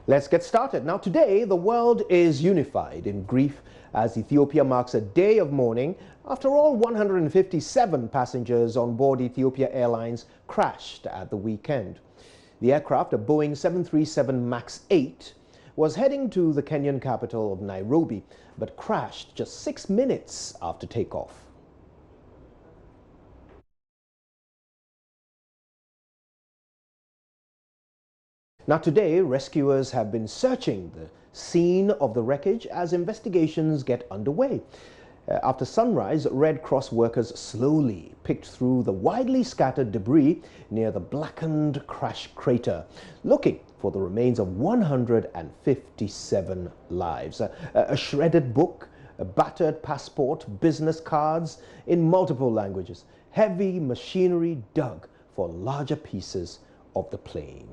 Let's get started. Now today, the world is unified in grief as Ethiopia marks a day of mourning after all 157 passengers on board Ethiopian Airlines crashed at the weekend. The aircraft, a Boeing 737 MAX 8, was heading to the Kenyan capital of Nairobi, but crashed just 6 minutes after takeoff. Now today, rescuers have been searching the scene of the wreckage as investigations get underway. After sunrise, Red Cross workers slowly picked through the widely scattered debris near the blackened crash crater, looking for the remains of 157 lives. A shredded book, a battered passport, business cards in multiple languages. Heavy machinery dug for larger pieces of the plane.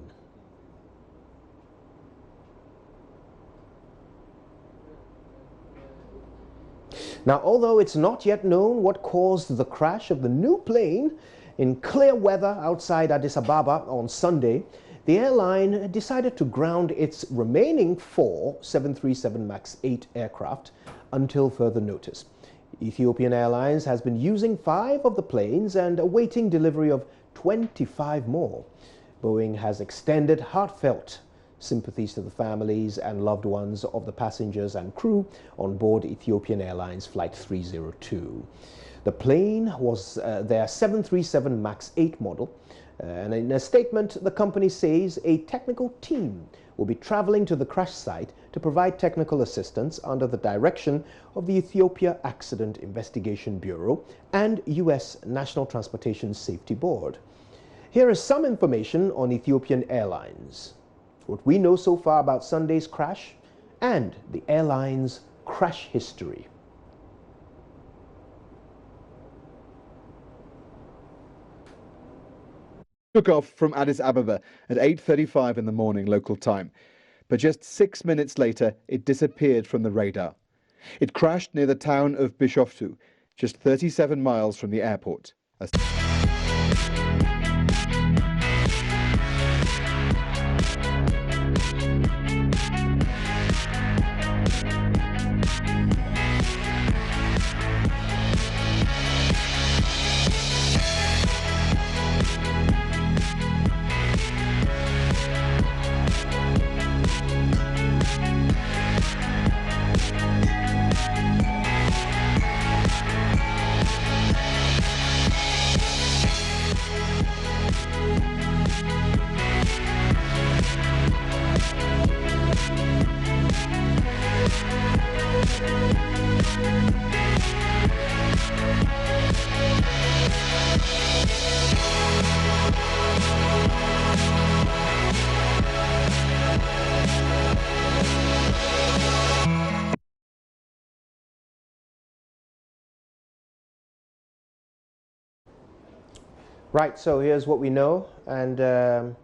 Now, although it's not yet known what caused the crash of the new plane in clear weather outside Addis Ababa on Sunday, the airline decided to ground its remaining 4 737 MAX 8 aircraft until further notice. Ethiopian Airlines has been using 5 of the planes and awaiting delivery of 25 more. Boeing has extended heartfelt sympathies to the families and loved ones of the passengers and crew on board Ethiopian Airlines Flight 302. The plane was their 737 MAX 8 model, and in a statement, the company says a technical team will be traveling to the crash site to provide technical assistance under the direction of the Ethiopia Accident Investigation Bureau and U.S. National Transportation Safety Board. Here is some information on Ethiopian Airlines, what we know so far about Sunday's crash, and the airline's crash history. Took off from Addis Ababa at 8:35 in the morning local time, but just 6 minutes later it disappeared from the radar. It crashed near the town of Bishoftu, just 37 miles from the airport. Right, so here's what we know, and of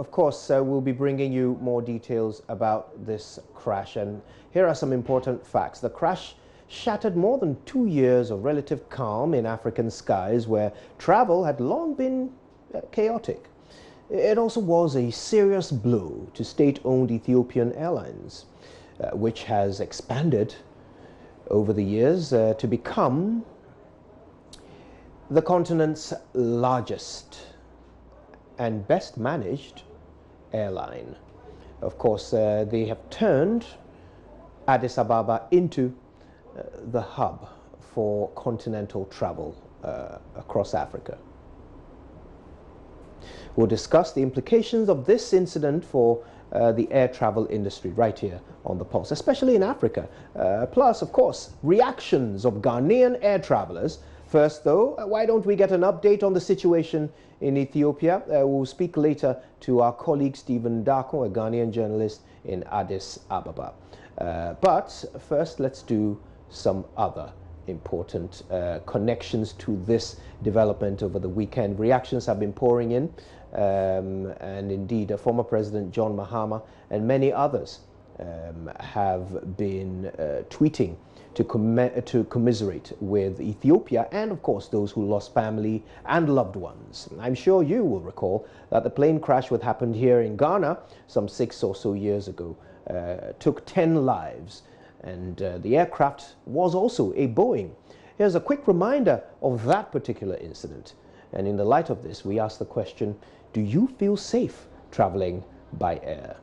course we'll be bringing you more details about this crash. And here are some important facts. The crash shattered more than 2 years of relative calm in African skies where travel had long been chaotic. It also was a serious blow to state-owned Ethiopian Airlines, which has expanded over the years to become the continent's largest and best managed airline. Of course, they have turned Addis Ababa into the hub for continental travel across Africa. We'll discuss the implications of this incident for the air travel industry right here on The Pulse, especially in Africa. Plus, of course, reactions of Ghanaian air travelers. First, though, why don't we get an update on the situation in Ethiopia? We'll speak later to our colleague Stephen Darko, a Ghanaian journalist in Addis Ababa. But first, let's do some other important connections to this development over the weekend. Reactions have been pouring in, and indeed, former President John Mahama and many others have been tweeting to commiserate with Ethiopia and, of course, those who lost family and loved ones. I'm sure you will recall that the plane crash that happened here in Ghana some 6 or so years ago took 10 lives, and the aircraft was also a Boeing. Here's a quick reminder of that particular incident. And in the light of this, we ask the question, do you feel safe traveling by air?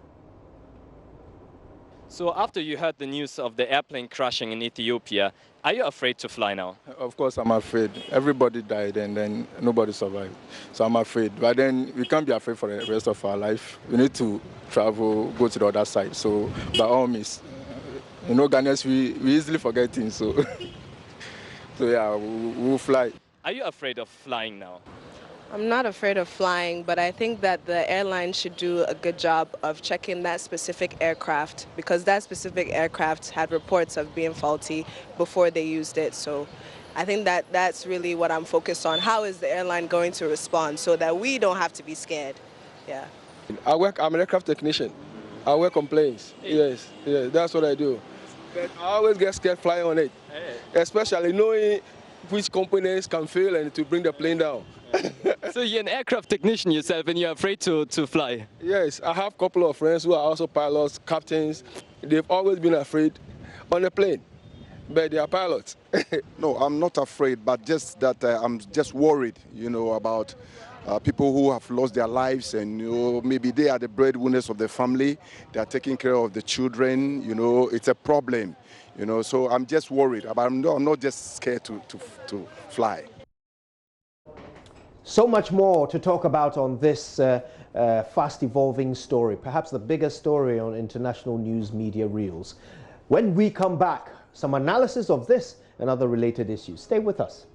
So after you heard the news of the airplane crashing in Ethiopia, are you afraid to fly now? Of course, I'm afraid. Everybody died and then nobody survived. So I'm afraid. But then we can't be afraid for the rest of our life. We need to travel, go to the other side. So by all means, you know, Ghanaians, we easily forget things. So, so yeah, we'll fly. Are you afraid of flying now? I'm not afraid of flying, but I think that the airline should do a good job of checking that specific aircraft, because that specific aircraft had reports of being faulty before they used it. So I think that that's really what I'm focused on. How is the airline going to respond so that we don't have to be scared? Yeah. I'm an aircraft technician. I work on planes. Yes, that's what I do. But I always get scared flying on it, especially knowing which components can fail and to bring the plane down. So you're an aircraft technician yourself and you're afraid to fly? Yes, I have a couple of friends who are also pilots, captains. They've always been afraid on a plane, but they are pilots. No, I'm not afraid, but just that I'm just worried, you know, about people who have lost their lives, and you know, maybe they are the breadwinners of the family. They are taking care of the children. You know, it's a problem. You know, so I'm just worried. But I'm not just scared to fly. So much more to talk about on this fast-evolving story, perhaps the biggest story on international news media reels. When we come back, some analysis of this and other related issues. Stay with us.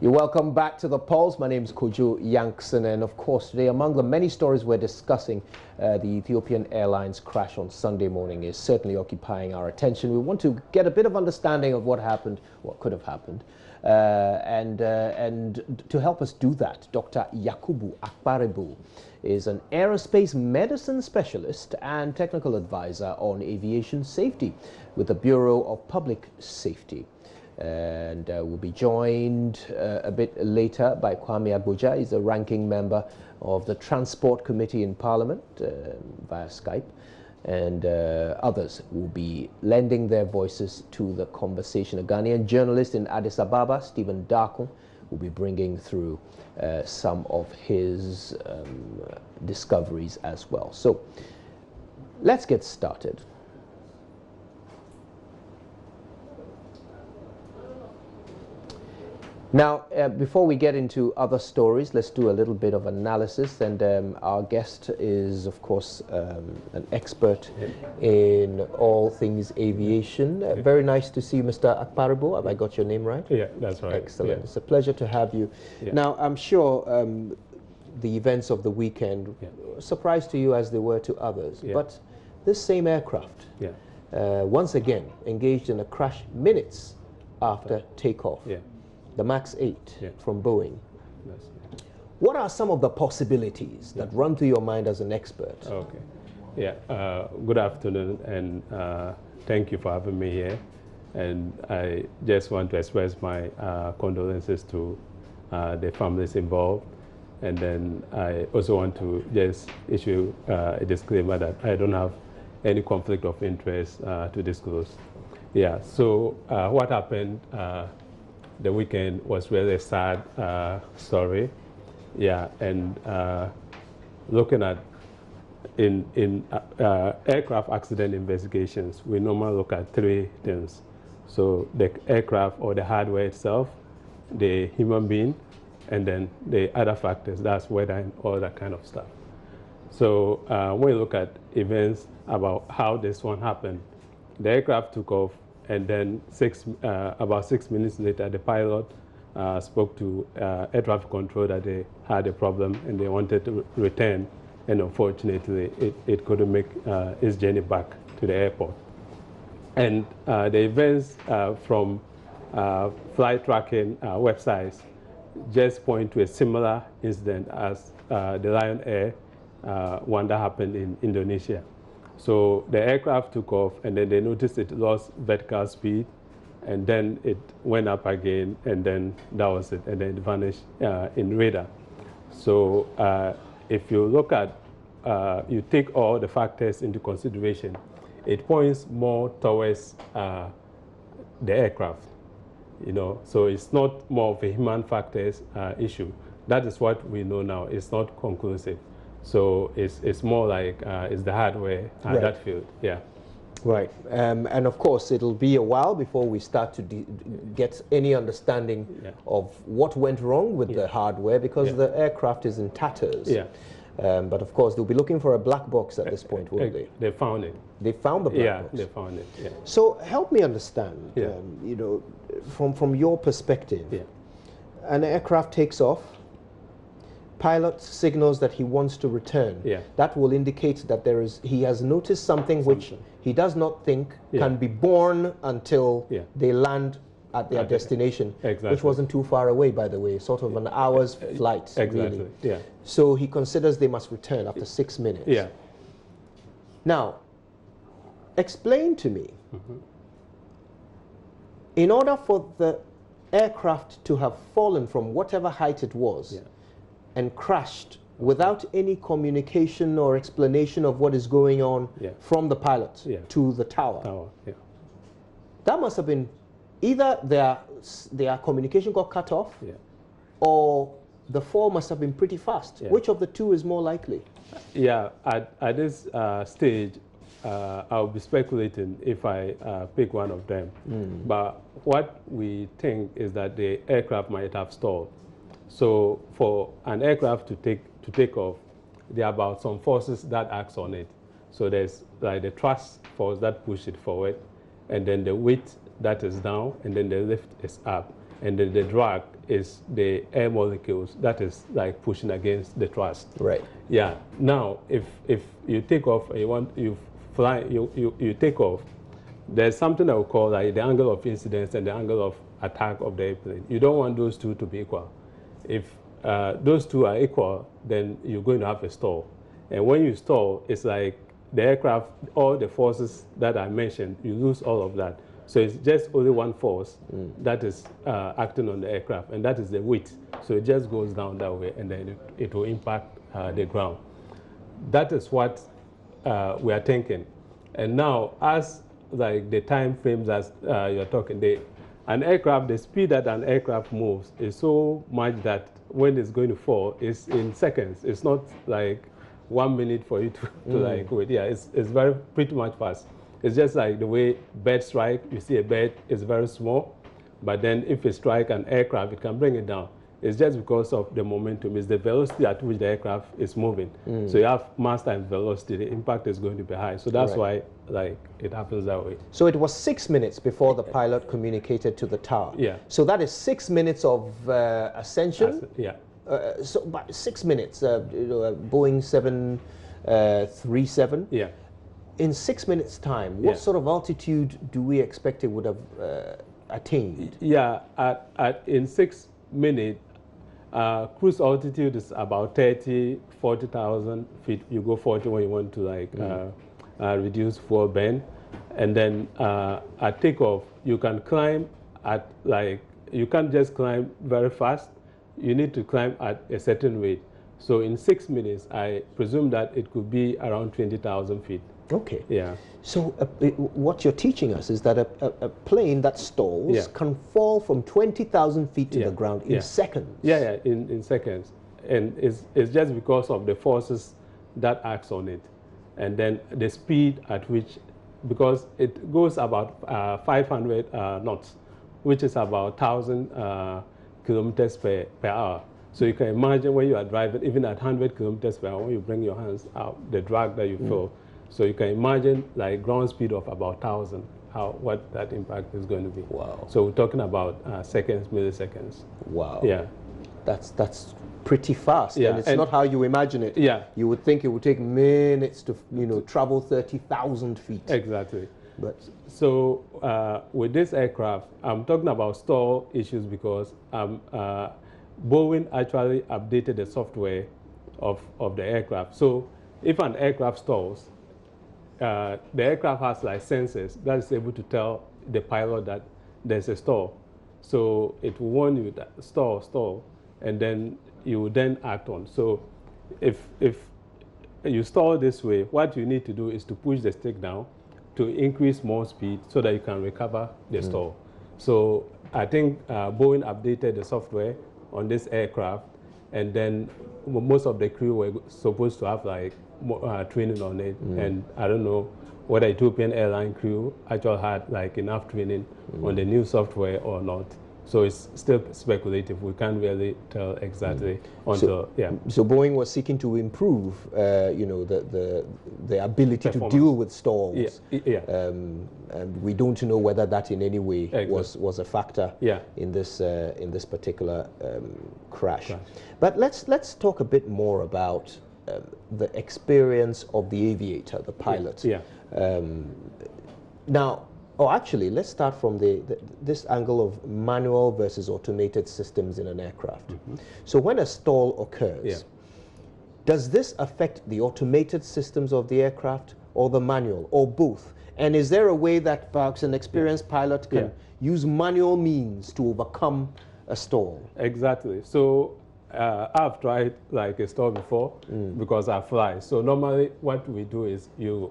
You're welcome back to The Pulse. My name is Kojo Yankson, and of course today among the many stories we're discussing, the Ethiopian Airlines crash on Sunday morning is certainly occupying our attention. We want to get a bit of understanding of what happened, what could have happened, and to help us do that, Dr. Yakubu Akparebu is an aerospace medicine specialist and technical advisor on aviation safety with the Bureau of Public Safety. And we'll be joined a bit later by Kwame Agboja. He's a ranking member of the Transport Committee in Parliament via Skype, and others will be lending their voices to the conversation. A Ghanaian journalist in Addis Ababa, Stephen Darko, will be bringing through some of his discoveries as well. So let's get started. Now, before we get into other stories, let's do a little bit of analysis. And our guest is, of course, an expert in all things aviation. Very nice to see you, Mr. Akparibo. Have I got your name right? Yeah, that's right. Excellent. Yeah. It's a pleasure to have you. Yeah. Now, I'm sure the events of the weekend surprised to you as they were to others. Yeah. But this same aircraft, once again, engaged in a crash minutes after takeoff. Yeah. The MAX 8 from Boeing. That's, What are some of the possibilities that run through your mind as an expert? okay. Yeah. Good afternoon, and thank you for having me here. And I just want to express my condolences to the families involved. And then I also want to just issue a disclaimer that I don't have any conflict of interest to disclose. Yeah. So what happened? The weekend was really a sad story. Yeah, and looking at in aircraft accident investigations, we normally look at three things. So the aircraft or the hardware itself, the human being, and then the other factors, that's weather and all that kind of stuff. So when you look at events about how this one happened, the aircraft took off, and then about 6 minutes later, the pilot spoke to air traffic control that they had a problem and they wanted to return. And unfortunately, it couldn't make its journey back to the airport. And the events from flight tracking websites just point to a similar incident as the Lion Air one that happened in Indonesia. So the aircraft took off, and then they noticed it lost vertical speed, and then it went up again, and then that was it, and then it vanished in radar. So if you look at, you take all the factors into consideration, it points more towards the aircraft, you know. So it's not more of a human factors issue. That is what we know now. It's not conclusive. So it's more like it's the hardware that field, yeah. Right, and of course it'll be a while before we start to get any understanding of what went wrong with the hardware, because the aircraft is in tatters. Yeah. But of course they'll be looking for a black box at this point, won't they? They found it. They found the black box? Yeah, they found it, yeah. So help me understand, you know, from your perspective, an aircraft takes off, pilot signals that he wants to return. That will indicate that he has noticed something which he does not think can be born until they land at their destination, which wasn't too far away, by the way, sort of an hour's flight. Exactly, really. yeah. So he considers they must return after 6 minutes. Yeah. Now, explain to me, in order for the aircraft to have fallen from whatever height it was and crashed without any communication or explanation of what is going on from the pilot to the tower, that must have been either their communication got cut off or the fall must have been pretty fast. Which of the two is more likely? Yeah, at this stage, I'll be speculating if I pick one of them. But what we think is that the aircraft might have stalled. So for an aircraft to take off, there are about some forces that acts on it. So there's like the thrust force that pushes it forward, and then the weight that is down, and then the lift is up, and then the drag is the air molecules that is like pushing against the thrust. Right. Yeah. Now, if you take off and you take off, there's something that we call like the angle of incidence and the angle of attack of the airplane. You don't want those two to be equal. If those two are equal, then you're going to have a stall. And when you stall, it's like the aircraft, all the forces that I mentioned, you lose all of that. So it's just only one force that is acting on the aircraft, and that is the weight. So it just goes down that way, and then it will impact the ground. That is what we are thinking. And now, as like the time frames as you're talking, an aircraft, the speed that an aircraft moves is so much that when it's going to fall, it's in seconds. It's not like 1 minute for you to like wait. Yeah, it's pretty much fast. It's just like the way birds strike. You see a bird is very small, But then if it strikes an aircraft, it can bring it down. It's just because of the momentum. It's the velocity at which the aircraft is moving. So you have mass times velocity. The impact is going to be high. So that's why, like, it happens that way. So it was 6 minutes before the pilot communicated to the tower. Yeah. So that is 6 minutes of ascension. Yeah. So by 6 minutes, Boeing 737. Yeah. In 6 minutes' time, what sort of altitude do we expect it would have attained? Yeah. In 6 minutes, cruise altitude is about 40,000 feet. You go 40 when you want to reduce fuel burn. And then at takeoff, you can climb at you can't just climb very fast. You need to climb at a certain rate. So in 6 minutes, I presume that it could be around 20,000 feet. Okay. Yeah. So what you're teaching us is that a plane that stalls can fall from 20,000 feet to the ground in seconds. Yeah, in seconds. And it's just because of the forces that acts on it. And then the speed at which, because it goes about 500 knots, which is about 1,000 kilometers per hour. So you can imagine when you are driving, even at 100 kilometers per hour, when you bring your hands out, the drag that you feel. So you can imagine like ground speed of about 1,000, what that impact is going to be. Wow. So we're talking about seconds, milliseconds. Wow. Yeah. That's pretty fast. Yeah. And it's not how you imagine it. Yeah. You would think it would take minutes to travel 30,000 feet. Exactly. But so with this aircraft, I'm talking about stall issues because Boeing actually updated the software of the aircraft. So if an aircraft stalls, the aircraft has like sensors that is able to tell the pilot that there's a stall. So it will warn you that stall, and then you will then act on. So if you stall this way, what you need to do is to push the stick down to increase more speed so that you can recover the stall. So I think Boeing updated the software on this aircraft, and then most of the crew were supposed to have like training on it. And I don't know whether Ethiopian Airlines crew actually had like enough training on the new software or not. So it's still speculative. We can't really tell exactly until So Boeing was seeking to improve, the ability to deal with stalls. And we don't know whether that in any way was a factor in this particular crash. But let's talk a bit more about the experience of the aviator, the pilot. Actually, let's start from this angle of manual versus automated systems in an aircraft. So when a stall occurs, does this affect the automated systems of the aircraft or the manual or both? And is there a way that perhaps an experienced pilot can use manual means to overcome a stall? Exactly. So I've tried like a stall before because I fly. So normally what we do is you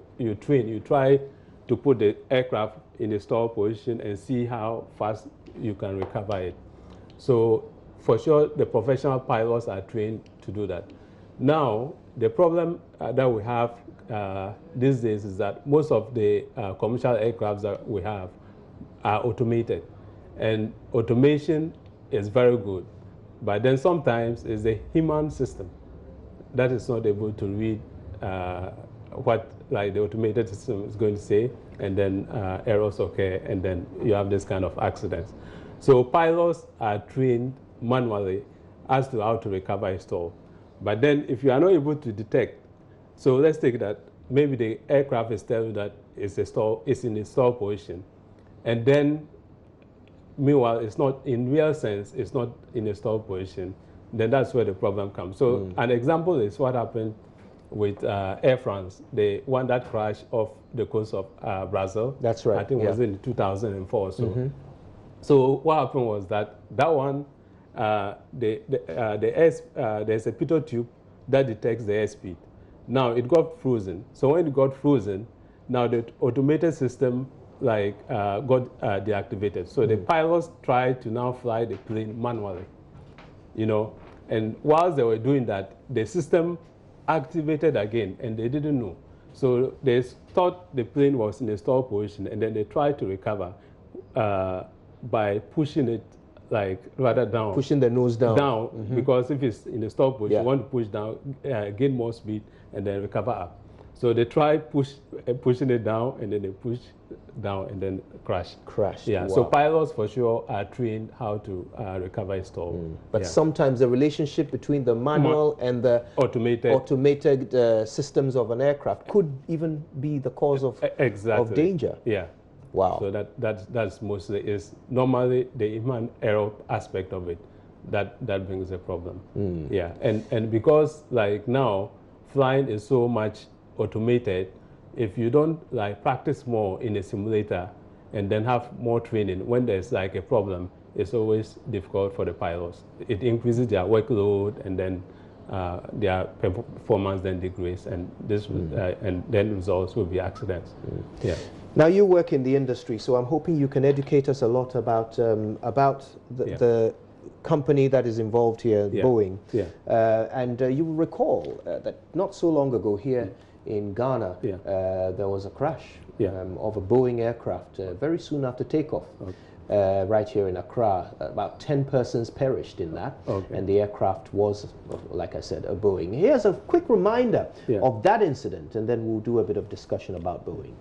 try to put the aircraft in a stall position and see how fast you can recover it. So for sure, the professional pilots are trained to do that. Now, the problem that we have these days is that most of the commercial aircrafts that we have are automated. And automation is very good. But then sometimes it's the human system that is not able to read what like the automated system is going to say, and then errors occur, and then you have this kind of accidents. So pilots are trained manually as to how to recover a stall. But then if you are not able to detect, so let's take that maybe the aircraft is telling you that it's in a stall position, and then meanwhile it's not in real sense, it's not in a stall position, then that's where the problem comes. So an example is what happened with Air France, the one that crashed off the coast of Brazil. That's right. I think it was in 2004. So, so what happened was that one, there's a pitot tube that detects the airspeed. Now it got frozen. So when it got frozen, now the automated system got deactivated. So the pilots tried to now fly the plane manually, and whilst they were doing that, the system activated again, and they didn't know. So they thought the plane was in a stall position, and then they tried to recover. by pushing it like rather down. Pushing the nose down. Down, because if it's in the stop push, Yeah. you want to push down, gain more speed, and then recover up. So they try pushing it down, and then they push down, and then crash. Crash. Yeah. Wow. So pilots for sure are trained how to recover a stall. But yeah. sometimes the relationship between the manual and the automated systems of an aircraft could even be the cause of danger. Yeah. Wow. So that's mostly is normally the human error aspect of it that brings a problem. Yeah. And because like now flying is so much automated, if you don't like practice more in a simulator and then have more training, when there's like a problem, it's always difficult for the pilots. It increases their workload, and then their performance then degrades, and this and then results will be accidents. Yeah. Now you work in the industry, so I'm hoping you can educate us a lot about the company that is involved here, Boeing. Yeah. And you will recall that not so long ago here in Ghana, there was a crash of a Boeing aircraft very soon after takeoff. Okay. Right here in Accra. About 10 persons perished in that, and the aircraft was, like I said, a Boeing. Here's a quick reminder of that incident, and then we'll do a bit of discussion about Boeing.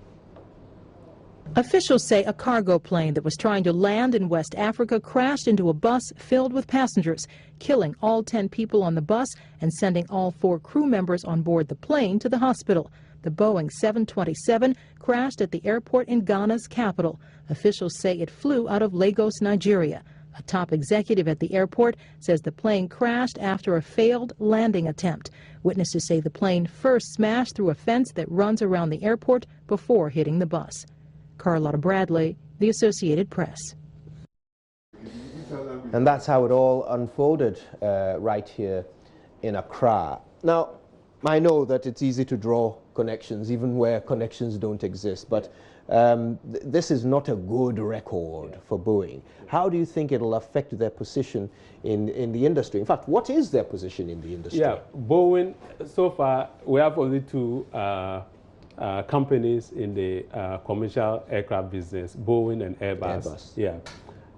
Officials say a cargo plane that was trying to land in West Africa crashed into a bus filled with passengers, killing all 10 people on the bus and sending all 4 crew members on board the plane to the hospital. The Boeing 727 crashed at the airport in Ghana's capital. Officials say it flew out of Lagos, Nigeria. A top executive at the airport says the plane crashed after a failed landing attempt. Witnesses say the plane first smashed through a fence that runs around the airport before hitting the bus. Carlotta Bradley, The Associated Press. And that's how it all unfolded right here in Accra. Now, I know that it's easy to draw connections, even where connections don't exist, but this is not a good record for Boeing. How do you think it'll affect their position in the industry? In fact, what is their position in the industry? Yeah, Boeing, so far, we have only 2 companies in the commercial aircraft business, Boeing and Airbus. Yeah.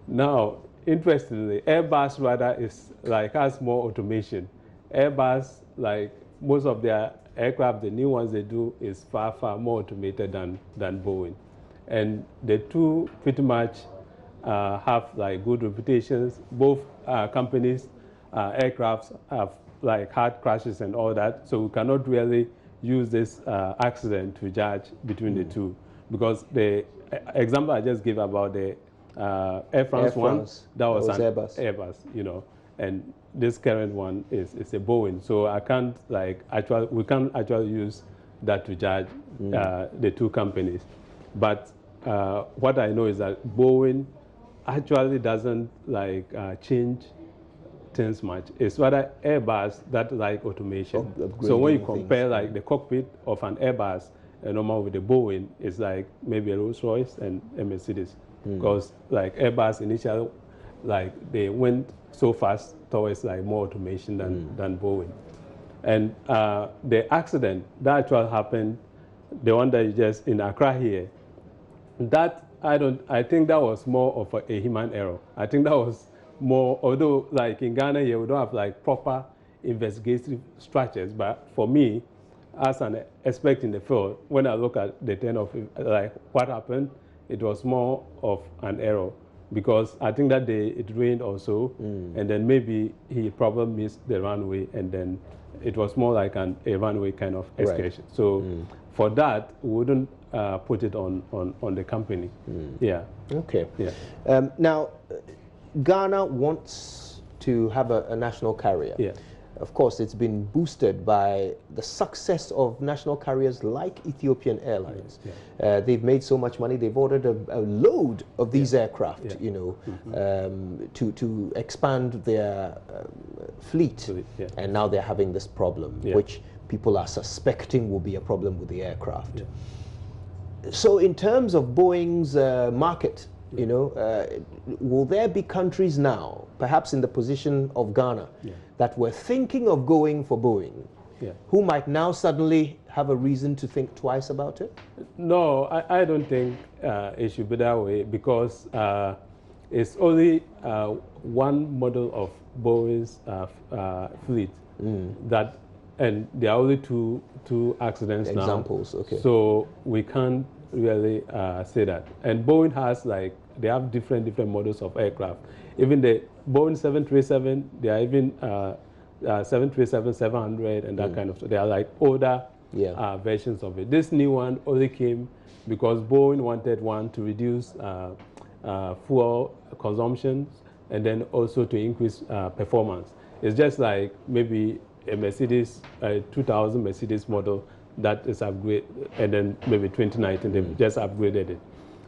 Now, interestingly, Airbus rather is like has more automation. Airbus, like most of their aircraft, the new ones they do is far more automated than Boeing, and the 2 pretty much have like good reputations. Both companies, aircrafts have like had crashes and all that, so we cannot really use this accident to judge between the 2, because the example I just gave about the Air France one, that was an Airbus, you know, and this current one is a Boeing. So I can't we can't actually use that to judge the 2 companies. But what I know is that Boeing actually doesn't change things much. It's rather Airbus that like automation. So when you compare like the cockpit of an Airbus normal with the Boeing, it's like maybe a Rolls Royce and a Mercedes, because like Airbus initially they went so fast towards like more automation than Boeing. And the accident that actually happened, the one that you just in Accra here, that I think that was more of a human error. I think that was more, although like in Ghana here we don't have like proper investigative structures, but for me as an expert in the field, when I look at the turn of like what happened, it was more of an error, because I think that day it rained also, and then maybe he probably missed the runway, and then it was more like a runway kind of excursion. Right. So for that, we wouldn't put it on the company. Yeah. Okay. Yeah. Now, Ghana wants to have a national carrier. Yeah. Of course, it's been boosted by the success of national carriers like Ethiopian Airlines. Yeah. They've made so much money. They've ordered a load of these aircraft, you know, to expand their fleet. Yeah. And now they're having this problem, which people are suspecting will be a problem with the aircraft. Yeah. So in terms of Boeing's market, you know, will there be countries now, perhaps in the position of Ghana, that were thinking of going for Boeing, who might now suddenly have a reason to think twice about it? No, I don't think it should be that way, because It's only one model of Boeing's fleet that, and there are only two accidents now. Examples, okay. So we can't really say that. And Boeing has they have different models of aircraft. Even the Boeing 737, they are even 737-700 and that kind of stuff. They are like older versions of it. This new one only came because Boeing wanted one to reduce fuel consumption and then also to increase performance. It's just like maybe a Mercedes, 2000 Mercedes model that is upgraded, and then maybe 2019 they just upgraded it.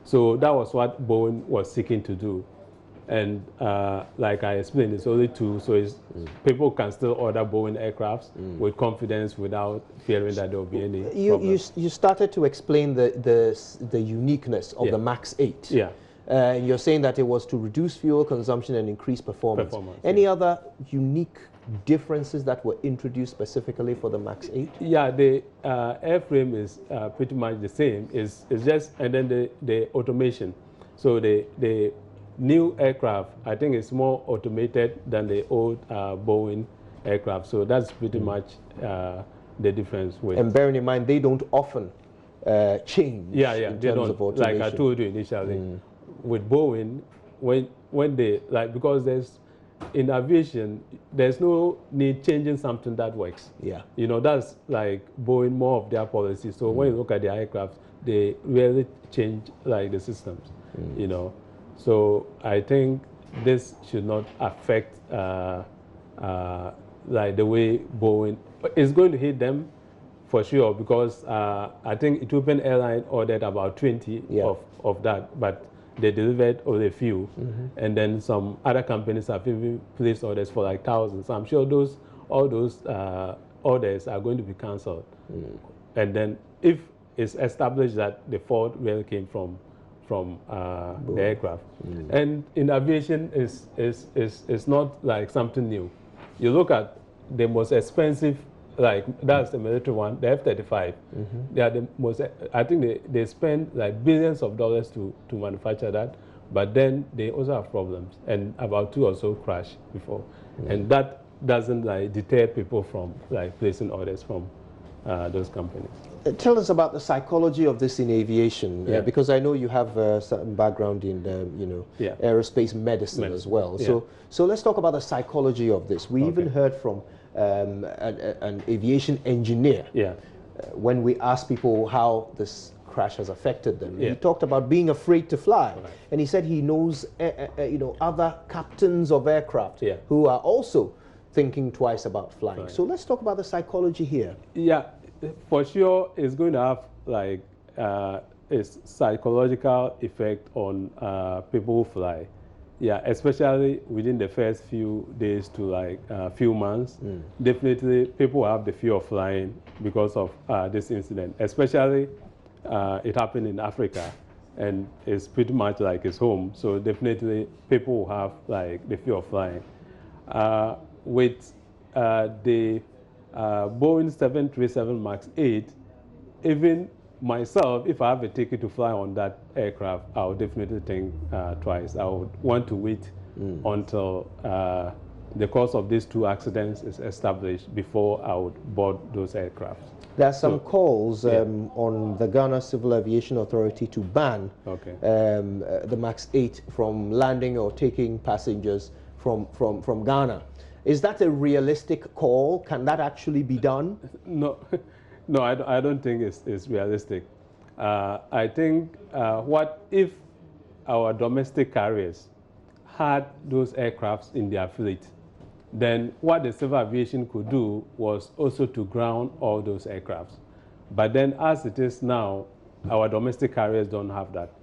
So that was what Boeing was seeking to do. And like I explained, it's only two, so people can still order Boeing aircrafts with confidence without fearing that there will be any problems. You started to explain the uniqueness of the MAX 8. Yeah. You're saying that it was to reduce fuel consumption and increase performance. Any other unique differences that were introduced specifically for the MAX 8? Yeah, the airframe is pretty much the same. It's just, and then the automation. So the new aircraft, I think, is more automated than the old Boeing aircraft. So that's pretty much the difference. And bearing in mind, they don't often change in terms of automation. Like I told you initially, with Boeing, when they, because there's, in aviation, there's no need changing something that works. Yeah. You know, that's like Boeing, more of their policy. So when you look at their aircraft, they rarely change the systems, you know. So I think this should not affect the way Boeing is going to hit them for sure, because I think Ethiopian Airlines ordered about 20 of that, but they delivered only a few, and then some other companies have even placed orders for like thousands. So I'm sure all those orders are going to be cancelled. And then if it's established that the fault really came from the aircraft, and in aviation is not like something new. You look at the most expensive, that's the military one, the F-35. They are the most, I think they spend like billions of dollars to manufacture that, but then they also have problems, and about 2 or so crash before. And that doesn't deter people from placing orders from those companies. Tell us about the psychology of this in aviation, because I know you have a certain background in aerospace medicine as well. So let's talk about the psychology of this. We even heard from an aviation engineer when we asked people how this crash has affected them. He talked about being afraid to fly, and he said he knows other captains of aircraft who are also thinking twice about flying. So let's talk about the psychology here. Yeah, for sure, it's going to have a psychological effect on people who fly. Yeah, especially within the first few days to few months. Definitely, people have the fear of flying because of this incident. Especially, it happened in Africa, and it's pretty much like it's home. So definitely, people will have the fear of flying. With the Boeing 737 MAX 8, even myself, if I have a ticket to fly on that aircraft, I would definitely think twice. I would want to wait until the cause of these two accidents is established before I would board those aircraft. There are some calls on the Ghana Civil Aviation Authority to ban the MAX 8 from landing or taking passengers from Ghana. Is that a realistic call? Can that actually be done? No. No, I don't think it's realistic. I think what if our domestic carriers had those aircrafts in their fleet, then what the civil aviation could do was also to ground all those aircrafts. But then as it is now, our domestic carriers don't have that.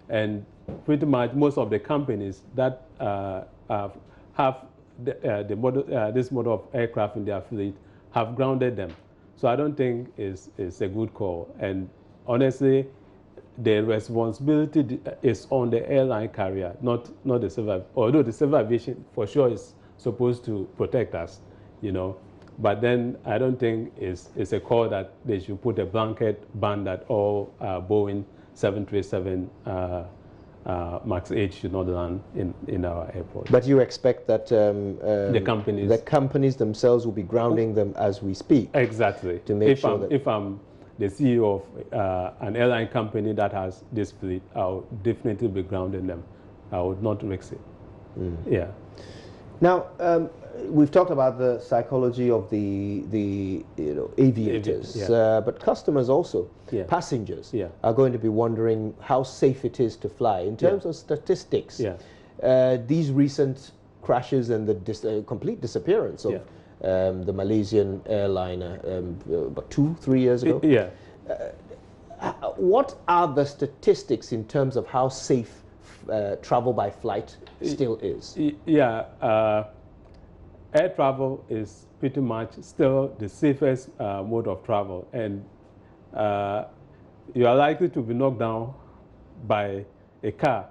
And pretty much most of the companies that have this model of aircraft in their fleet have grounded them. So I don't think it's a good call. And honestly, the responsibility is on the airline carrier, not the civil. Although the civil aviation for sure is supposed to protect us, you know. But then I don't think it's a call that they should put a blanket ban that all Boeing 737 MAX 8 should not land in our airport. But you expect that the companies themselves will be grounding them as we speak? Exactly. To make sure that if I'm the CEO of an airline company that has this fleet, I'll definitely be grounding them. I would not risk it. Yeah. Now, we've talked about the psychology of the aviators, but customers also, passengers, are going to be wondering how safe it is to fly. In terms of statistics, these recent crashes and the complete disappearance of the Malaysian airliner about 2-3 years ago. What are the statistics in terms of how safe travel by flight still is? Air travel is pretty much still the safest mode of travel, and you are likely to be knocked down by a car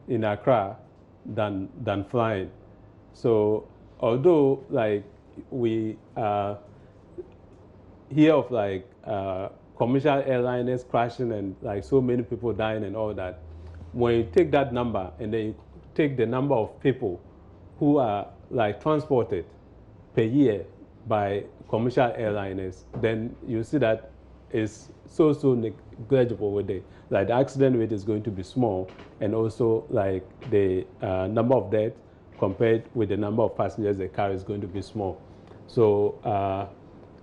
in Accra than flying. So although like we hear of like commercial airliners crashing and like so many people dying and all that, when you take that number and then you take the number of people who are like transported per year by commercial airliners, then you see that it's so negligible with the like the accident rate is going to be small, and also like the number of deaths compared with the number of passengers the car is going to be small. So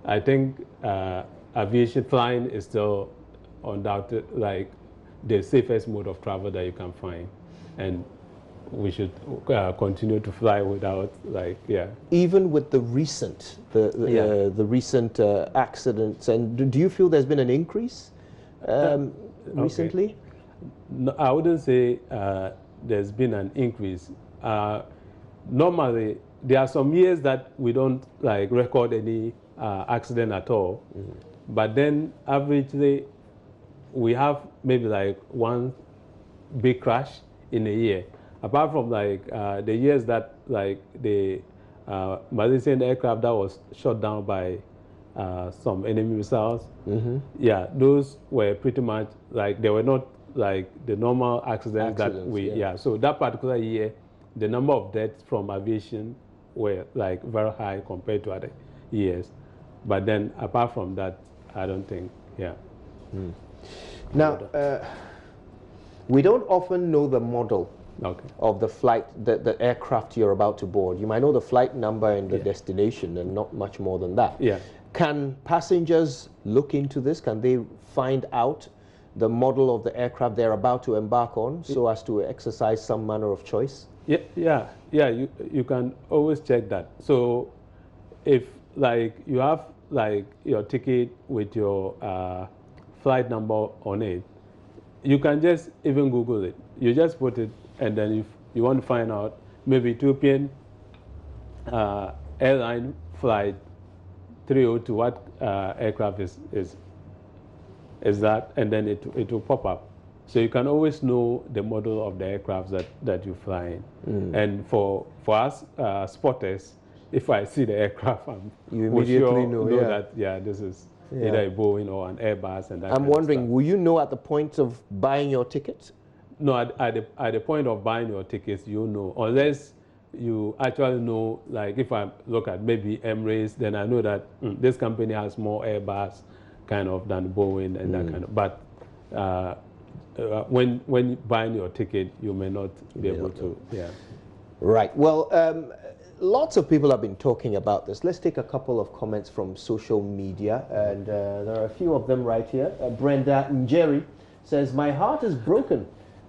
I think aviation flying is still undoubted like the safest mode of travel that you can find, and we should continue to fly without like even with the recent recent accidents. And do you feel there's been an increase recently? No, I wouldn't say there's been an increase. Normally there are some years that we don't like record any accident at all, but then averagely we have maybe like one big crash in a year. Apart from like the years that like the Malaysian aircraft that was shot down by some enemy missiles, those were pretty much like they were not like the normal accidents that we so that particular year the number of deaths from aviation were like very high compared to other years. But then apart from that, I don't think Now we don't often know the model of the flight, the aircraft you're about to board. You might know the flight number and the destination and not much more than that. Can passengers look into this? Can they find out the model of the aircraft they're about to embark on so as to exercise some manner of choice? You can always check that. So if like you have like your ticket with your flight number on it, you can just even Google it. You just put it, and then if you want to find out maybe Ethiopian Airline flight 302, what aircraft is that, and then it will pop up. So you can always know the model of the aircraft that you fly in. And for us spotters, if I see the aircraft, you immediately know that this is either a Boeing or an Airbus. And that I'm wondering, will you know at the point of buying your ticket? No, at the point of buying your tickets, you know, unless you actually know, like if I look at maybe Emirates, then I know that this company has more Airbus kind of than Boeing and that kind of. But when buying your ticket, you may not be able to. Right. Well, lots of people have been talking about this. Let's take a couple of comments from social media, and there are a few of them right here. Brenda Njeri says, "My heart is broken.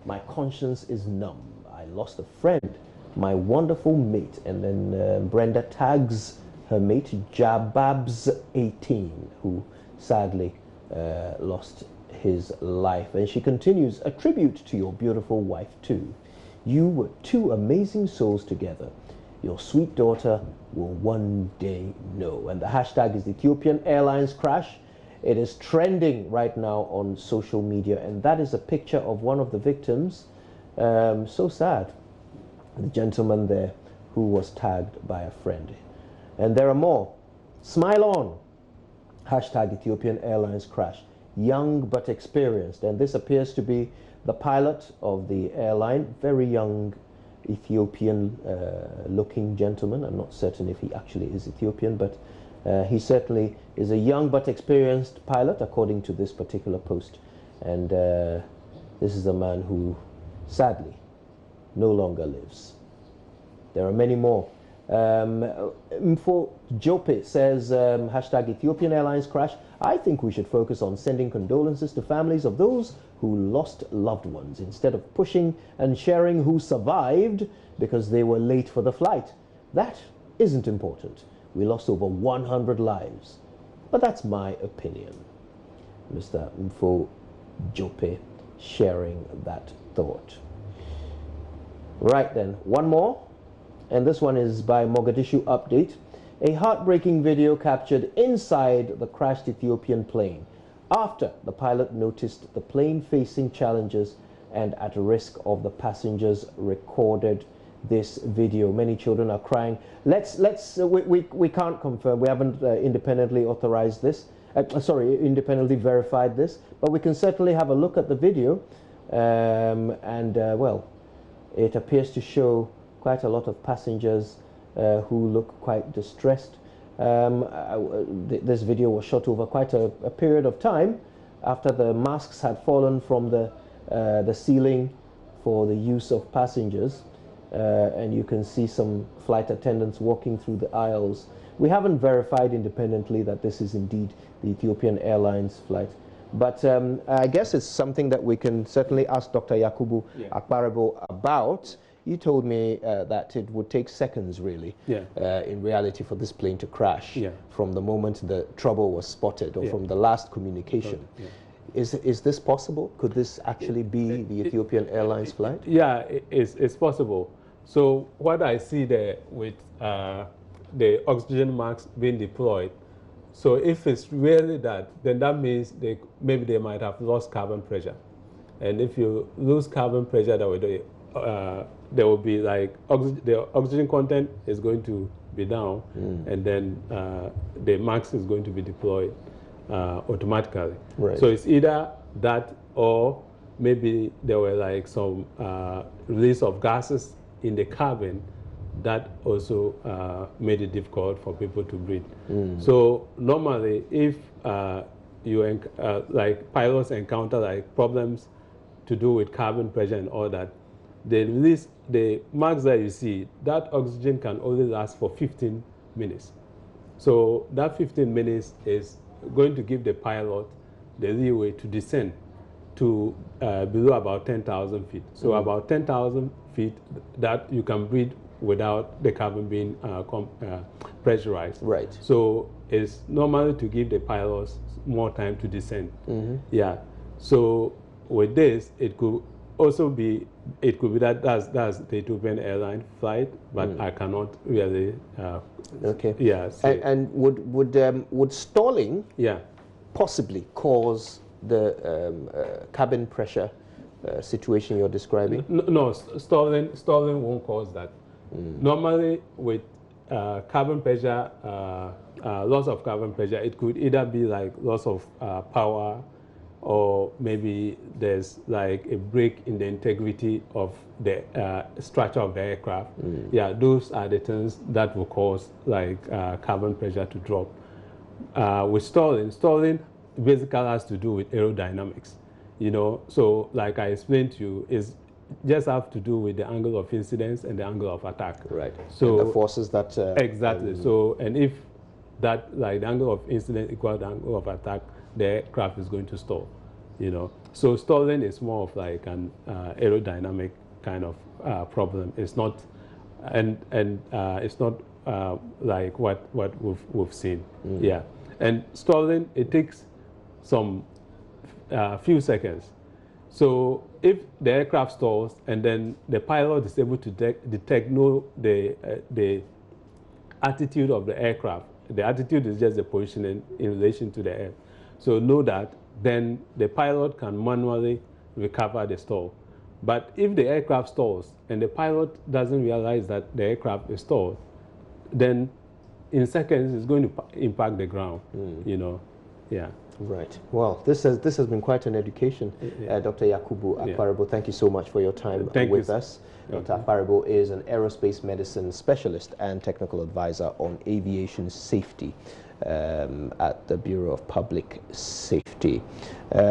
My conscience is numb. I lost a friend, my wonderful mate." And then Brenda tags her mate Jababs18, who sadly lost his life. And she continues, "A tribute to your beautiful wife too. You were two amazing souls together. Your sweet daughter will one day know." And the hashtag is Ethiopian Airlines crash. It is trending right now on social media, and that is a picture of one of the victims. So sad. The gentleman there who was tagged by a friend. And there are more. Smile on. Hashtag Ethiopian Airlines crash. Young but experienced. And this appears to be the pilot of the airline, very young Ethiopian looking gentleman. I'm not certain if he actually is Ethiopian, but he certainly is a young but experienced pilot, according to this particular post. And this is a man who, sadly, no longer lives. There are many more. Mfo Jope says, hashtag Ethiopian Airlines crash. I think we should focus on sending condolences to families of those who lost loved ones instead of pushing and sharing who survived because they were late for the flight. That isn't important. We lost over 100 lives. But that's my opinion. Mr. Mfo Jope sharing that thought. Right then, one more. And this one is by Mogadishu Update. A heartbreaking video captured inside the crashed Ethiopian plane after the pilot noticed the plane facing challenges and at risk of the passengers recorded this video. Many children are crying. We can't confirm. We haven't independently authorized this. Independently verified this. But we can certainly have a look at the video. Well, it appears to show quite a lot of passengers who look quite distressed. This video was shot over quite a period of time after the masks had fallen from the ceiling for the use of passengers. And you can see some flight attendants walking through the aisles. We haven't verified independently that this is indeed the Ethiopian Airlines flight. But I guess it's something that we can certainly ask Dr. Yakubu Akbarebo about. You told me that it would take seconds, really, in reality, for this plane to crash from the moment the trouble was spotted or from the last communication. Is this possible? Could this actually be the Ethiopian Airlines flight? Yeah, it's possible. So what I see there with the oxygen masks being deployed, so if it's really that, then that means maybe they might have lost carbon pressure. And if you lose carbon pressure, there will be like the oxygen content is going to be down, and then the mask is going to be deployed automatically. Right. So it's either that or maybe there were like some release of gases in the cabin that also made it difficult for people to breathe. So normally, if like pilots encounter like problems to do with carbon pressure and all that, they release the marks that you see, that oxygen can only last for 15 minutes. So that 15 minutes is going to give the pilot the leeway to descend to below about 10,000 feet. So about 10,000 feet that you can breathe without the cabin being pressurized. Right. So it's normally to give the pilots more time to descend. Yeah. So with this, it could also be, that's the Ethiopian Airline flight, but I cannot really. Yeah. And would stalling possibly cause the cabin pressure situation you're describing? No, stalling won't cause that. Normally, with carbon pressure, loss of carbon pressure, it could either be like loss of power, or maybe there's like a break in the integrity of the structure of the aircraft. Yeah, those are the things that will cause like carbon pressure to drop. With stalling basically has to do with aerodynamics, you know. So like I explained to you, is just have to do with the angle of incidence and the angle of attack. Right. So and the forces that exactly. So and if that like the angle of incidence equals the angle of attack, the aircraft is going to stall, you know. So stalling is more of like an aerodynamic kind of problem. It's not, and it's not like what we've seen. Yeah, and stalling, it takes some few seconds. So if the aircraft stalls and then the pilot is able to detect the attitude of the aircraft. The attitude is just the position in relation to the air. So know that, then the pilot can manually recover the stall. But if the aircraft stalls and the pilot doesn't realize that the aircraft is stalled, then in seconds it's going to impact the ground, you know. Yeah. Right. Well, this has been quite an education, Dr. Yakubu Akparibo. Thank you so much for your time with us. Dr. Akparibo is an aerospace medicine specialist and technical advisor on aviation safety at the Bureau of Public Safety.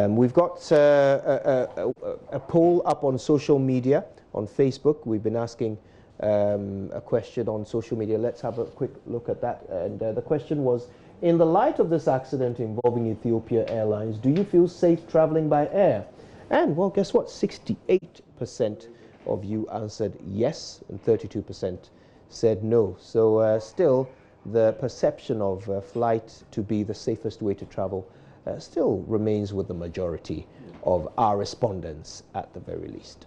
We've got a poll up on social media, on Facebook. We've been asking a question on social media. Let's have a quick look at that. And the question was, in the light of this accident involving Ethiopian Airlines, do you feel safe traveling by air? And, well, guess what? 68% of you answered yes, and 32% said no. So still, the perception of flight to be the safest way to travel still remains with the majority of our respondents at the very least.